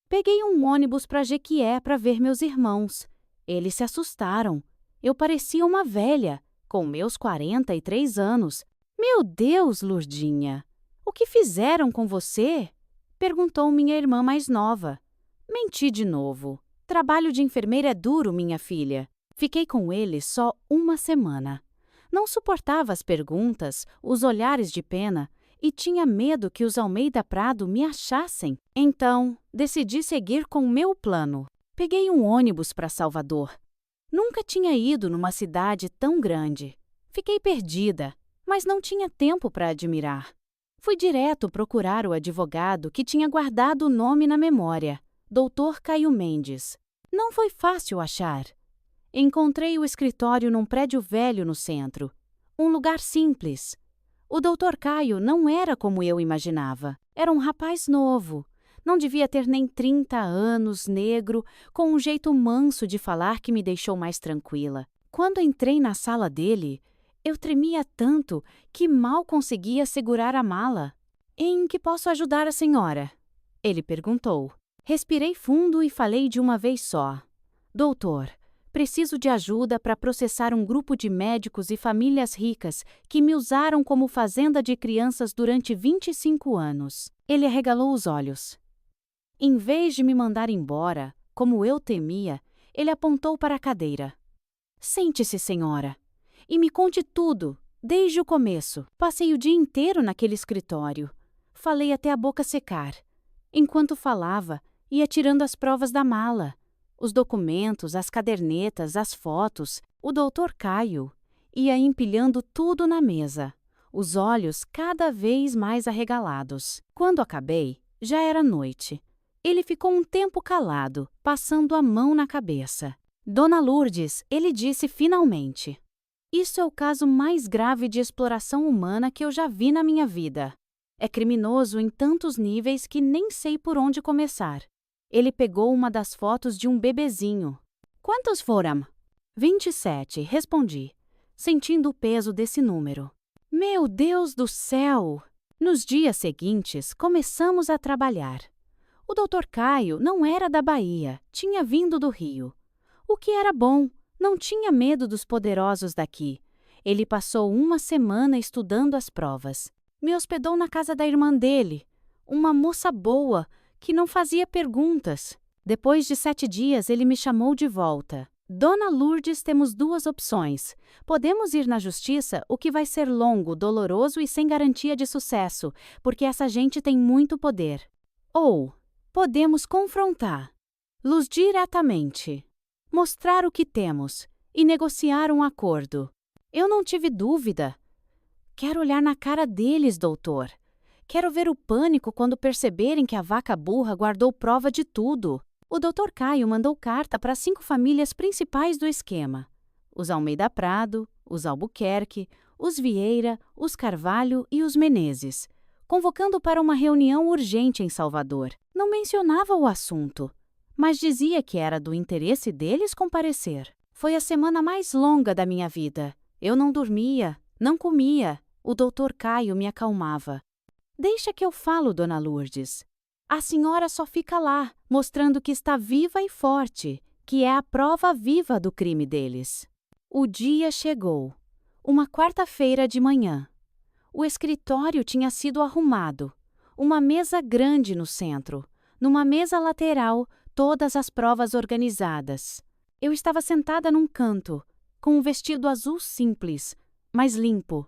Peguei um ônibus para Jequié para ver meus irmãos. Eles se assustaram. Eu parecia uma velha, com meus 43 anos. Meu Deus, Lurdinha, o que fizeram com você? Perguntou minha irmã mais nova. Menti de novo. Trabalho de enfermeira é duro, minha filha. Fiquei com ele só 1 semana. Não suportava as perguntas, os olhares de pena e tinha medo que os Almeida Prado me achassem. Então, decidi seguir com o meu plano. Peguei um ônibus para Salvador. Nunca tinha ido numa cidade tão grande. Fiquei perdida, mas não tinha tempo para admirar. Fui direto procurar o advogado que tinha guardado o nome na memória, Dr. Caio Mendes. Não foi fácil achar. Encontrei o escritório num prédio velho no centro. Um lugar simples. O Dr. Caio não era como eu imaginava. Era um rapaz novo. Não devia ter nem 30 anos, negro, com um jeito manso de falar que me deixou mais tranquila. Quando entrei na sala dele, eu tremia tanto que mal conseguia segurar a mala. Em que posso ajudar a senhora? Ele perguntou. Respirei fundo e falei de uma vez só. Doutor, preciso de ajuda para processar um grupo de médicos e famílias ricas que me usaram como fazenda de crianças durante 25 anos. Ele arregalou os olhos. Em vez de me mandar embora, como eu temia, ele apontou para a cadeira. Sente-se, senhora, e me conte tudo, desde o começo. Passei o dia inteiro naquele escritório. Falei até a boca secar. Enquanto falava, ia tirando as provas da mala. Os documentos, as cadernetas, as fotos. O doutor Caio ia empilhando tudo na mesa, os olhos cada vez mais arregalados. Quando acabei, já era noite. Ele ficou um tempo calado, passando a mão na cabeça. Dona Lourdes, ele disse finalmente. Isso é o caso mais grave de exploração humana que eu já vi na minha vida. É criminoso em tantos níveis que nem sei por onde começar. Ele pegou uma das fotos de um bebezinho. Quantos foram? 27, respondi, sentindo o peso desse número. Meu Deus do céu! Nos dias seguintes, começamos a trabalhar. O Dr. Caio não era da Bahia, tinha vindo do Rio. O que era bom, não tinha medo dos poderosos daqui. Ele passou 1 semana estudando as provas. Me hospedou na casa da irmã dele, uma moça boa, que não fazia perguntas. Depois de 7 dias, ele me chamou de volta. Dona Lourdes, temos 2 opções. Podemos ir na justiça, o que vai ser longo, doloroso e sem garantia de sucesso, porque essa gente tem muito poder. Ou podemos confrontar, los diretamente, mostrar o que temos e negociar um acordo. Eu não tive dúvida. Quero olhar na cara deles, doutor. Quero ver o pânico quando perceberem que a vaca burra guardou prova de tudo. O doutor Caio mandou carta para 5 famílias principais do esquema: os Almeida Prado, os Albuquerque, os Vieira, os Carvalho e os Menezes, convocando para uma reunião urgente em Salvador. Não mencionava o assunto, mas dizia que era do interesse deles comparecer. Foi a semana mais longa da minha vida. Eu não dormia, não comia. O doutor Caio me acalmava. Deixa que eu falo, dona Lourdes. A senhora só fica lá, mostrando que está viva e forte, que é a prova viva do crime deles. O dia chegou. Uma quarta-feira de manhã. O escritório tinha sido arrumado. Uma mesa grande no centro. Numa mesa lateral, todas as provas organizadas. Eu estava sentada num canto, com um vestido azul simples, mas limpo.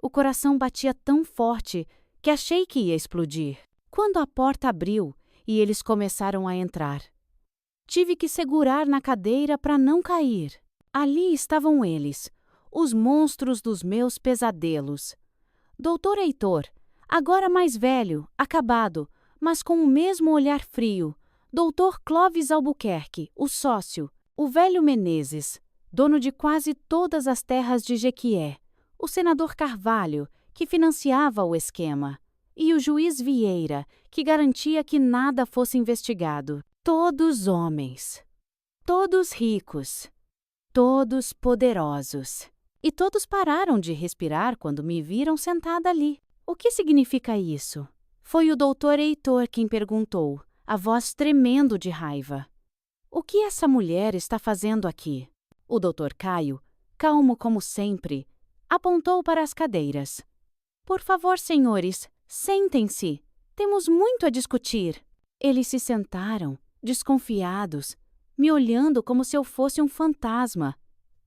O coração batia tão forte que achei que ia explodir. Quando a porta abriu e eles começaram a entrar, tive que segurar na cadeira para não cair. Ali estavam eles, os monstros dos meus pesadelos. Doutor Heitor, agora mais velho, acabado, mas com o mesmo olhar frio. Doutor Clóvis Albuquerque, o sócio. O velho Menezes, dono de quase todas as terras de Jequié. O senador Carvalho, que financiava o esquema. E o juiz Vieira, que garantia que nada fosse investigado. Todos homens. Todos ricos. Todos poderosos. E todos pararam de respirar quando me viram sentada ali. O que significa isso? Foi o doutor Heitor quem perguntou, a voz tremendo de raiva. O que essa mulher está fazendo aqui? O doutor Caio, calmo como sempre, apontou para as cadeiras. Por favor, senhores, sentem-se. Temos muito a discutir. Eles se sentaram, desconfiados, me olhando como se eu fosse um fantasma.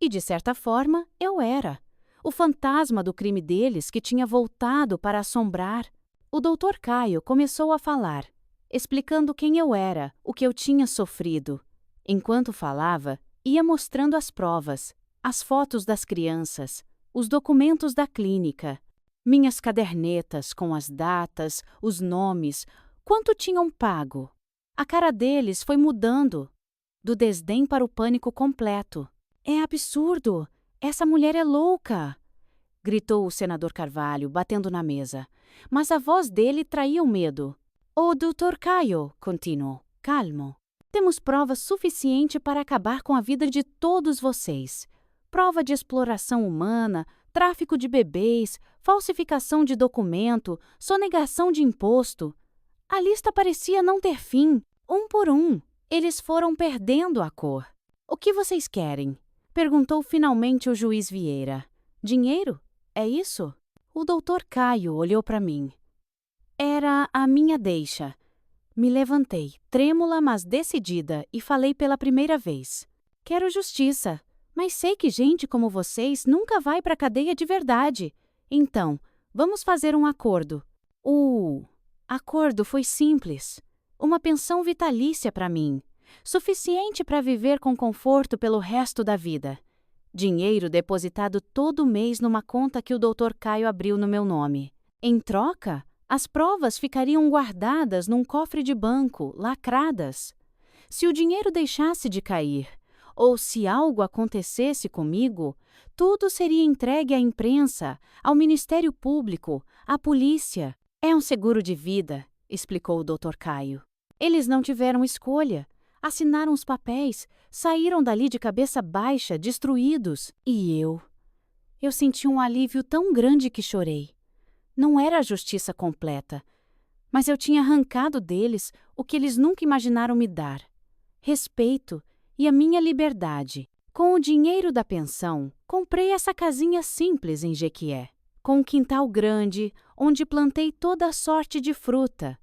E, de certa forma, eu era. O fantasma do crime deles que tinha voltado para assombrar. O doutor Caio começou a falar, explicando quem eu era, o que eu tinha sofrido. Enquanto falava, ia mostrando as provas, as fotos das crianças, os documentos da clínica, minhas cadernetas com as datas, os nomes, quanto tinham pago. A cara deles foi mudando, do desdém para o pânico completo. É absurdo! Essa mulher é louca! Gritou o senador Carvalho, batendo na mesa. Mas a voz dele traía o medo. O doutor Caio, continuou, calmo. Temos prova suficiente para acabar com a vida de todos vocês. Prova de exploração humana, tráfico de bebês, falsificação de documento, sonegação de imposto. A lista parecia não ter fim. Um por um, eles foram perdendo a cor. O que vocês querem? Perguntou finalmente o juiz Vieira. Dinheiro? É isso? O doutor Caio olhou para mim. Era a minha deixa. Me levantei, trêmula, mas decidida, e falei pela primeira vez. Quero justiça, mas sei que gente como vocês nunca vai para a cadeia de verdade. Então, vamos fazer um acordo. O acordo foi simples. Uma pensão vitalícia para mim, suficiente para viver com conforto pelo resto da vida. Dinheiro depositado todo mês numa conta que o doutor Caio abriu no meu nome. Em troca, as provas ficariam guardadas num cofre de banco, lacradas. Se o dinheiro deixasse de cair, ou se algo acontecesse comigo, tudo seria entregue à imprensa, ao Ministério Público, à polícia. É um seguro de vida, explicou o doutor Caio. Eles não tiveram escolha. Assinaram os papéis, saíram dali de cabeça baixa, destruídos. E eu? Eu senti um alívio tão grande que chorei. Não era a justiça completa, mas eu tinha arrancado deles o que eles nunca imaginaram me dar: respeito e a minha liberdade. Com o dinheiro da pensão, comprei essa casinha simples em Jequié, com um quintal grande, onde plantei toda a sorte de fruta.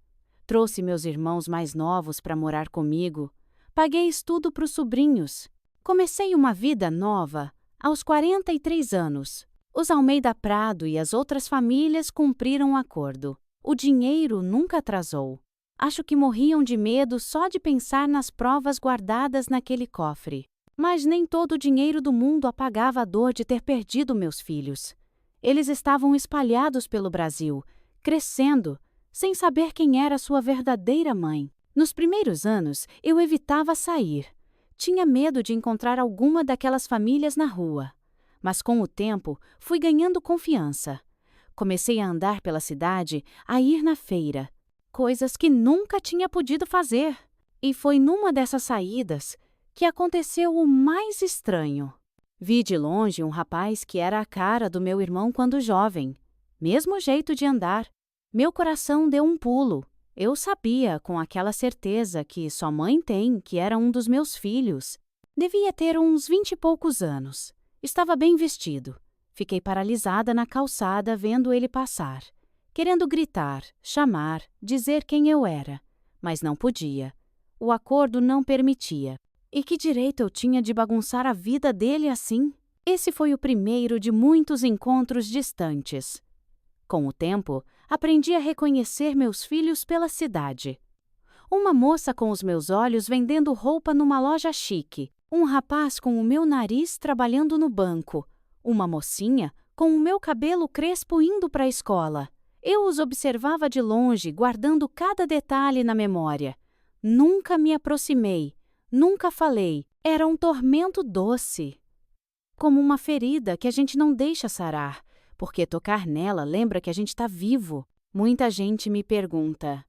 Trouxe meus irmãos mais novos para morar comigo. Paguei estudo para os sobrinhos. Comecei uma vida nova aos 43 anos. Os Almeida Prado e as outras famílias cumpriram o acordo. O dinheiro nunca atrasou. Acho que morriam de medo só de pensar nas provas guardadas naquele cofre. Mas nem todo o dinheiro do mundo apagava a dor de ter perdido meus filhos. Eles estavam espalhados pelo Brasil, crescendo, sem saber quem era sua verdadeira mãe. Nos primeiros anos, eu evitava sair. Tinha medo de encontrar alguma daquelas famílias na rua. Mas com o tempo, fui ganhando confiança. Comecei a andar pela cidade, a ir na feira, coisas que nunca tinha podido fazer. E foi numa dessas saídas que aconteceu o mais estranho. Vi de longe um rapaz que era a cara do meu irmão quando jovem. Mesmo jeito de andar. Meu coração deu um pulo. Eu sabia, com aquela certeza que só mãe tem, que era um dos meus filhos. Devia ter uns 20 e poucos anos. Estava bem vestido. Fiquei paralisada na calçada vendo ele passar. Querendo gritar, chamar, dizer quem eu era. Mas não podia. O acordo não permitia. E que direito eu tinha de bagunçar a vida dele assim? Esse foi o primeiro de muitos encontros distantes. Com o tempo, aprendi a reconhecer meus filhos pela cidade. Uma moça com os meus olhos vendendo roupa numa loja chique. Um rapaz com o meu nariz trabalhando no banco. Uma mocinha com o meu cabelo crespo indo para a escola. Eu os observava de longe, guardando cada detalhe na memória. Nunca me aproximei, nunca falei. Era um tormento doce. Como uma ferida que a gente não deixa sarar, porque tocar nela lembra que a gente está vivo. Muita gente me pergunta: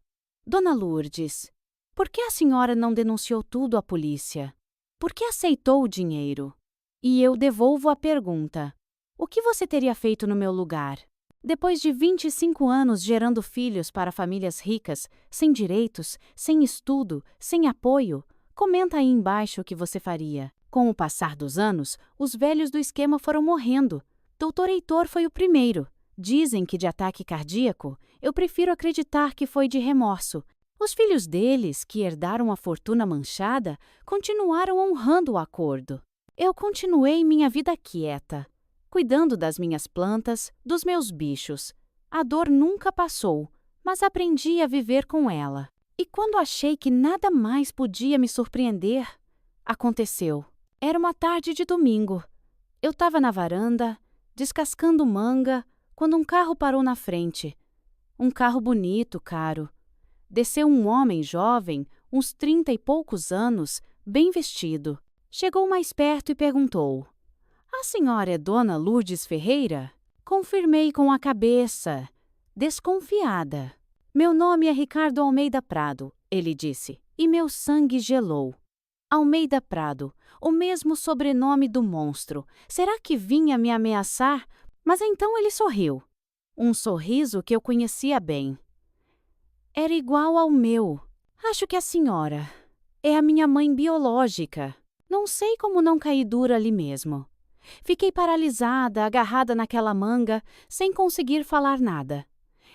Dona Lourdes, por que a senhora não denunciou tudo à polícia? Por que aceitou o dinheiro? E eu devolvo a pergunta: o que você teria feito no meu lugar? Depois de 25 anos gerando filhos para famílias ricas, sem direitos, sem estudo, sem apoio, comenta aí embaixo o que você faria. Com o passar dos anos, os velhos do esquema foram morrendo. Doutor Heitor foi o primeiro. Dizem que de ataque cardíaco, eu prefiro acreditar que foi de remorso. Os filhos deles, que herdaram a fortuna manchada, continuaram honrando o acordo. Eu continuei minha vida quieta, cuidando das minhas plantas, dos meus bichos. A dor nunca passou, mas aprendi a viver com ela. E quando achei que nada mais podia me surpreender, aconteceu. Era uma tarde de domingo. Eu estava na varanda, descascando manga, quando um carro parou na frente. Um carro bonito, caro. Desceu um homem jovem, uns 30 e poucos anos, bem vestido. Chegou mais perto e perguntou: a senhora é Dona Lourdes Ferreira? Confirmei com a cabeça, desconfiada. Meu nome é Ricardo Almeida Prado, ele disse, e meu sangue gelou. Almeida Prado, o mesmo sobrenome do monstro. Será que vinha me ameaçar? Mas então ele sorriu. Um sorriso que eu conhecia bem. Era igual ao meu. Acho que a senhora é a minha mãe biológica. Não sei como não caí dura ali mesmo. Fiquei paralisada, agarrada naquela manga, sem conseguir falar nada.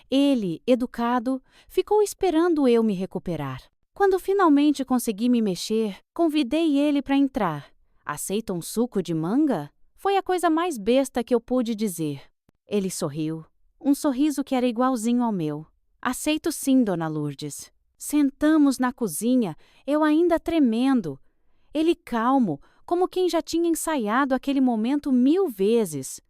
Ele, educado, ficou esperando eu me recuperar. Quando finalmente consegui me mexer, convidei ele para entrar. Aceita um suco de manga? Foi a coisa mais besta que eu pude dizer. Ele sorriu, um sorriso que era igualzinho ao meu. Aceito sim, Dona Lourdes. Sentamos na cozinha, eu ainda tremendo. Ele calmo, como quem já tinha ensaiado aquele momento 1000 vezes.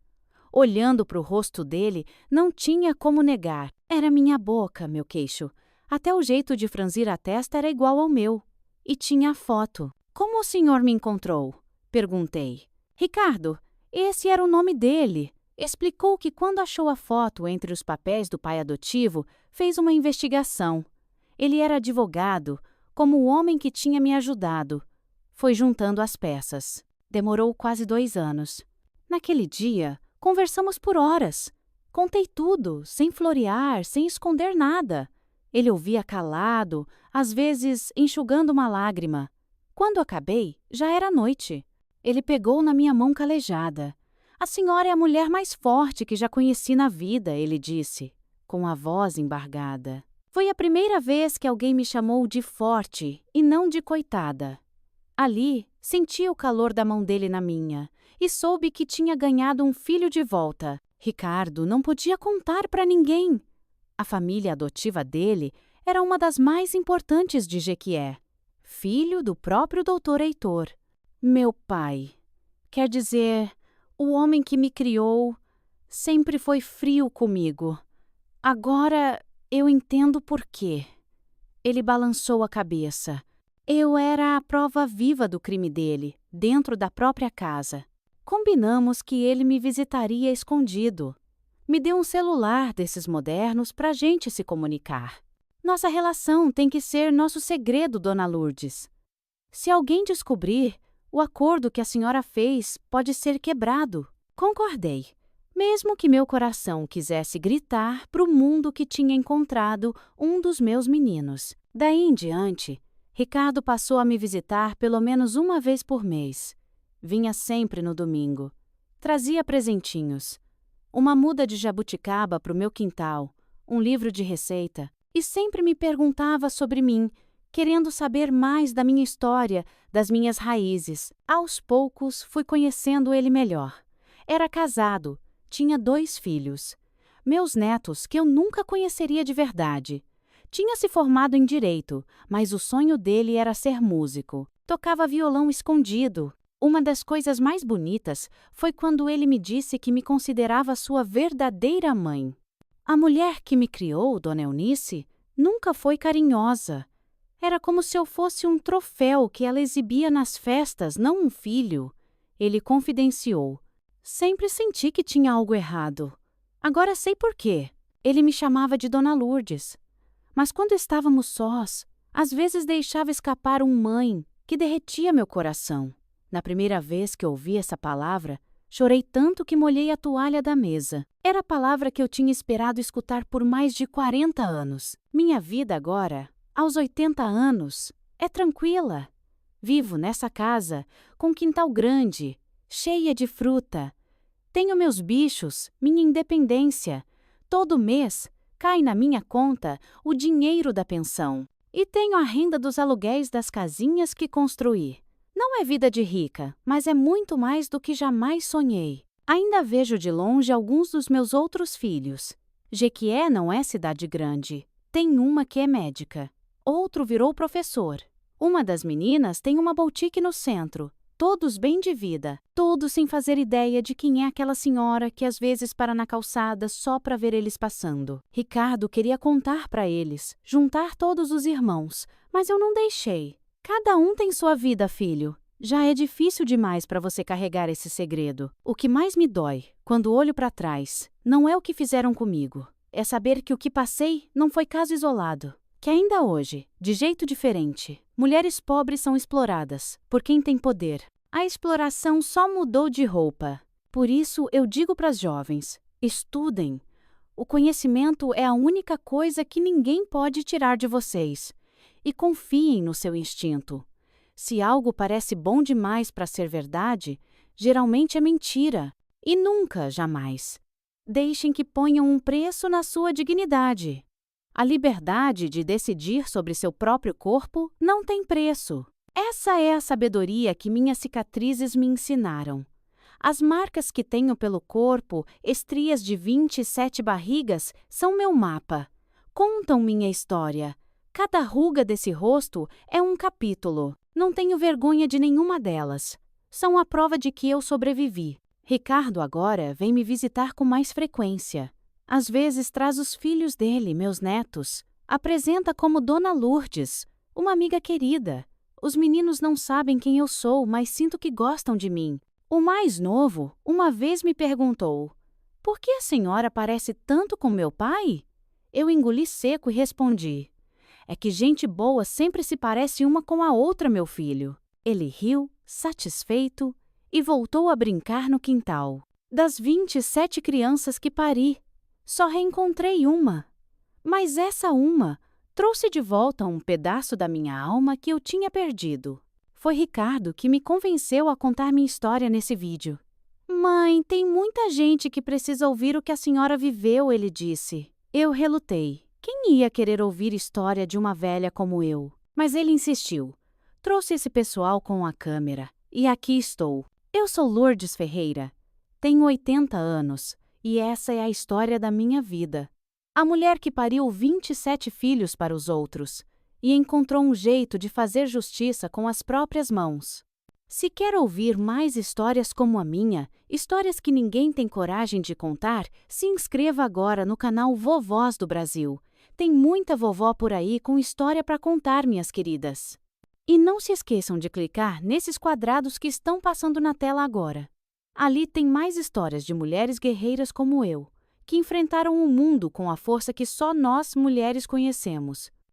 Olhando para o rosto dele, não tinha como negar. Era minha boca, meu queixo. Até o jeito de franzir a testa era igual ao meu. E tinha a foto. Como o senhor me encontrou? Perguntei. Ricardo, esse era o nome dele. Explicou que quando achou a foto entre os papéis do pai adotivo, fez uma investigação. Ele era advogado, como o homem que tinha me ajudado. Foi juntando as peças. Demorou quase 2 anos. Naquele dia, conversamos por horas. Contei tudo, sem florear, sem esconder nada. Ele ouvia calado, às vezes enxugando uma lágrima. Quando acabei, já era noite. Ele pegou na minha mão calejada. A senhora é a mulher mais forte que já conheci na vida, ele disse, com a voz embargada. Foi a primeira vez que alguém me chamou de forte e não de coitada. Ali, senti o calor da mão dele na minha e soube que tinha ganhado um filho de volta. Ricardo não podia contar para ninguém. A família adotiva dele era uma das mais importantes de Jequié. Filho do próprio doutor Heitor. Meu pai. Quer dizer, o homem que me criou, sempre foi frio comigo. Agora eu entendo por quê. Ele balançou a cabeça. Eu era a prova viva do crime dele, dentro da própria casa. Combinamos que ele me visitaria escondido. Me deu um celular desses modernos para a gente se comunicar. Nossa relação tem que ser nosso segredo, Dona Lourdes. Se alguém descobrir, o acordo que a senhora fez pode ser quebrado. Concordei, mesmo que meu coração quisesse gritar para o mundo que tinha encontrado um dos meus meninos. Daí em diante, Ricardo passou a me visitar pelo menos uma vez por mês. Vinha sempre no domingo. Trazia presentinhos. Uma muda de jabuticaba para o meu quintal, um livro de receita, e sempre me perguntava sobre mim, querendo saber mais da minha história, das minhas raízes. Aos poucos, fui conhecendo ele melhor. Era casado, tinha 2 filhos. Meus netos, que eu nunca conheceria de verdade. Tinha se formado em direito, mas o sonho dele era ser músico. Tocava violão escondido. Uma das coisas mais bonitas foi quando ele me disse que me considerava sua verdadeira mãe. A mulher que me criou, Dona Eunice, nunca foi carinhosa. Era como se eu fosse um troféu que ela exibia nas festas, não um filho. Ele confidenciou. Sempre senti que tinha algo errado. Agora sei por quê. Ele me chamava de Dona Lourdes. Mas quando estávamos sós, às vezes deixava escapar um mãe que derretia meu coração. Na primeira vez que ouvi essa palavra, chorei tanto que molhei a toalha da mesa. Era a palavra que eu tinha esperado escutar por mais de 40 anos. Minha vida agora, aos 80 anos, é tranquila. Vivo nessa casa, com um quintal grande, cheia de fruta. Tenho meus bichos, minha independência. Todo mês cai na minha conta o dinheiro da pensão. E tenho a renda dos aluguéis das casinhas que construí. Não é vida de rica, mas é muito mais do que jamais sonhei. Ainda vejo de longe alguns dos meus outros filhos. Jequié não é cidade grande. Tem uma que é médica. Outro virou professor. Uma das meninas tem uma boutique no centro. Todos bem de vida. Todos sem fazer ideia de quem é aquela senhora que às vezes para na calçada só para ver eles passando. Ricardo queria contar para eles, juntar todos os irmãos, mas eu não deixei. Cada um tem sua vida, filho. Já é difícil demais para você carregar esse segredo. O que mais me dói, quando olho para trás, não é o que fizeram comigo. É saber que o que passei não foi caso isolado. Que ainda hoje, de jeito diferente, mulheres pobres são exploradas por quem tem poder. A exploração só mudou de roupa. Por isso eu digo para as jovens, estudem. O conhecimento é a única coisa que ninguém pode tirar de vocês. E confiem no seu instinto. Se algo parece bom demais para ser verdade, geralmente é mentira. E nunca, jamais. Deixem que ponham um preço na sua dignidade. A liberdade de decidir sobre seu próprio corpo não tem preço. Essa é a sabedoria que minhas cicatrizes me ensinaram. As marcas que tenho pelo corpo, estrias de 27 barrigas, são meu mapa. Contam minha história. Cada ruga desse rosto é um capítulo. Não tenho vergonha de nenhuma delas. São a prova de que eu sobrevivi. Ricardo agora vem me visitar com mais frequência. Às vezes traz os filhos dele, meus netos. Apresenta como Dona Lourdes, uma amiga querida. Os meninos não sabem quem eu sou, mas sinto que gostam de mim. O mais novo, uma vez me perguntou: "Por que a senhora parece tanto com meu pai?" Eu engoli seco e respondi: "É que gente boa sempre se parece uma com a outra, meu filho." Ele riu, satisfeito, e voltou a brincar no quintal. Das 27 crianças que pari, só reencontrei uma. Mas essa uma trouxe de volta um pedaço da minha alma que eu tinha perdido. Foi Ricardo que me convenceu a contar minha história nesse vídeo. "Mãe, tem muita gente que precisa ouvir o que a senhora viveu", ele disse. Eu relutei. Quem ia querer ouvir história de uma velha como eu? Mas ele insistiu. Trouxe esse pessoal com a câmera. E aqui estou. Eu sou Lourdes Ferreira. Tenho 80 anos. E essa é a história da minha vida. A mulher que pariu 27 filhos para os outros. E encontrou um jeito de fazer justiça com as próprias mãos. Se quer ouvir mais histórias como a minha, histórias que ninguém tem coragem de contar, se inscreva agora no canal Vovós do Brasil. Tem muita vovó por aí com história para contar, minhas queridas. E não se esqueçam de clicar nesses quadrados que estão passando na tela agora. Ali tem mais histórias de mulheres guerreiras como eu, que enfrentaram o mundo com a força que só nós, mulheres, conhecemos.